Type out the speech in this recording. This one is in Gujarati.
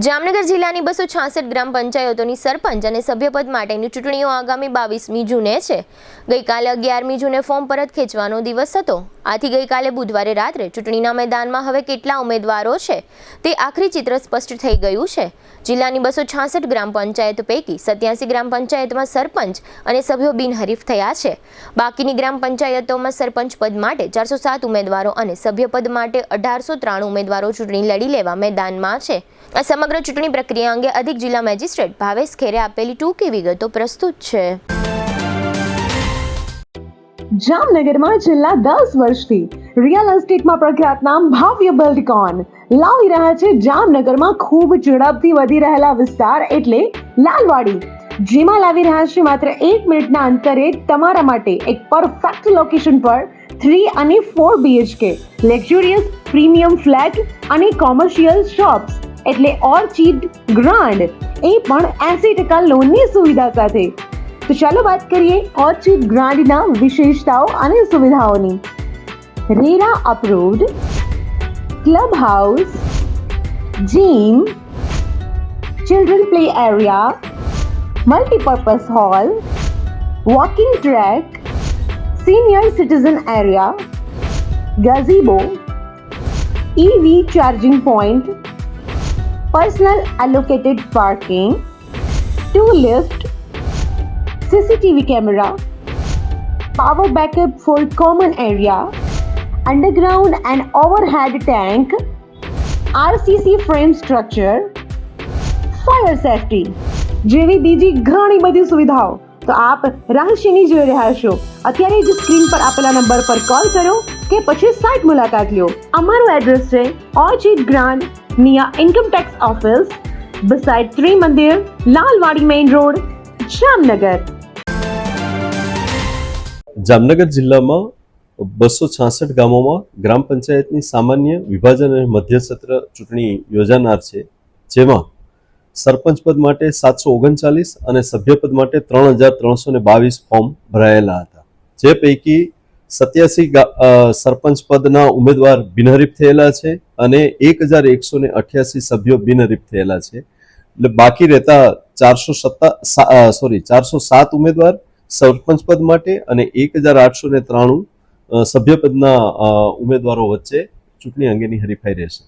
જામનગર જિલ્લાની 266 ગ્રામ પંચાયતોની સરપંચ અને સભ્યપદ માટેની ચૂંટણીઓ આગામી 22મી જૂને છે। ગઈકાલે 11મી જૂને ફોર્મ પરત ખેંચવાનો દિવસ હતો। આથી ગઈકાલે બુધવારે રાત્રે ચૂંટણીના મેદાનમાં હવે કેટલા ઉમેદવારો છે તે આખરી ચિત્ર સ્પષ્ટ થઈ ગયું છે। જિલ્લાની 266 ગ્રામ પંચાયત પૈકી 87 ગ્રામ પંચાયતમાં સરપંચ અને સભ્યો બિનહરીફ થયા છે। બાકીની ગ્રામ પંચાયતોમાં સરપંચ પદ માટે 407 ઉમેદવારો અને સભ્યપદ માટે 1893 ઉમેદવારો ચૂંટણી લડી લેવા મેદાનમાં છે। આ સમગ્ર ચૂંટણી પ્રક્રિયા અંગે અધિક જિલ્લા મેજિસ્ટ્રેટ ભાવેશ ખેરે આપેલી ટૂંકી વિગતો પ્રસ્તુત છે। જામનગરમાં છેલ્લા 10 વર્ષથી રિયલ એસ્ટેટમાં પ્રખ્યાત નામ ભવ્ય બિલ્ડકોન લાવી રહ્યા છે જામનગરમાં ખૂબ ઝડપથી વધી રહેલા વિસ્તાર એટલે લાલવાડી, જેમાં લાવી રહ્યા છે માત્ર 1 મિનિટના અંતરે તમારા માટે એક પરફેક્ટ લોકેશન પર 3 અને 4 BHK લક્ઝુરિયસ પ્રીમિયમ ફ્લેટ અને કોમર્શિયલ શોપ્સ એટલે ઓર્ચિડ ગ્રાન્ડ, એ પણ 80% લોનની સુવિધા સાથે। તો ચાલો વાત કરીએ ઓર્ચિડ ગ્રાન્ડના વિશેષતાઓ અને સુવિધાઓની। RERA approved, club house, gym, children play area, multipurpose hall, walking track, senior citizen area, gazebo, EV charging point, personal allocated parking, 2 lift, CCTV camera, power backup for common area, underground and overhead tank, RCC frame structure, fire safety જેવી બીજી ઘણી બધી સુવિધાઓ તો આપ રહસ્યની જોઈ રહ્યા છો। અત્યારે જ સ્ક્રીન પર આપેલા નંબર પર કોલ કરો કે પછી સાઇટ મુલાકાત લો। અમારું એડ્રેસ છે orchid grand near income tax office beside Tri Mandir, Lalwadi main road, Jamnagar। Jamnagar જિલ્લામાં 266 ગામોમાં ગ્રામ પંચાયતની સામાન્ય વિભાજન અને મધ્યસત્ર ચૂંટણી યોજાનાર છે, જેમાં સરપંચ પદ માટે 739 અને સભ્યપદ માટે 3322 ફોર્મ ભરાયેલા હતા, જે પૈકી 87 સરપંચ પદના ઉમેદવાર બિનહરીફ થયેલા છે અને 1188 સભ્યો બિનહરીફ થયેલા છે। એટલે બાકી રહેતા 407 ઉમેદવાર સરપંચ પદ માટે અને 1893 સભ્યપદના ઉમેદવારો વચ્ચે ચૂંટણી અંગેની હરીફાઈ રહેશે।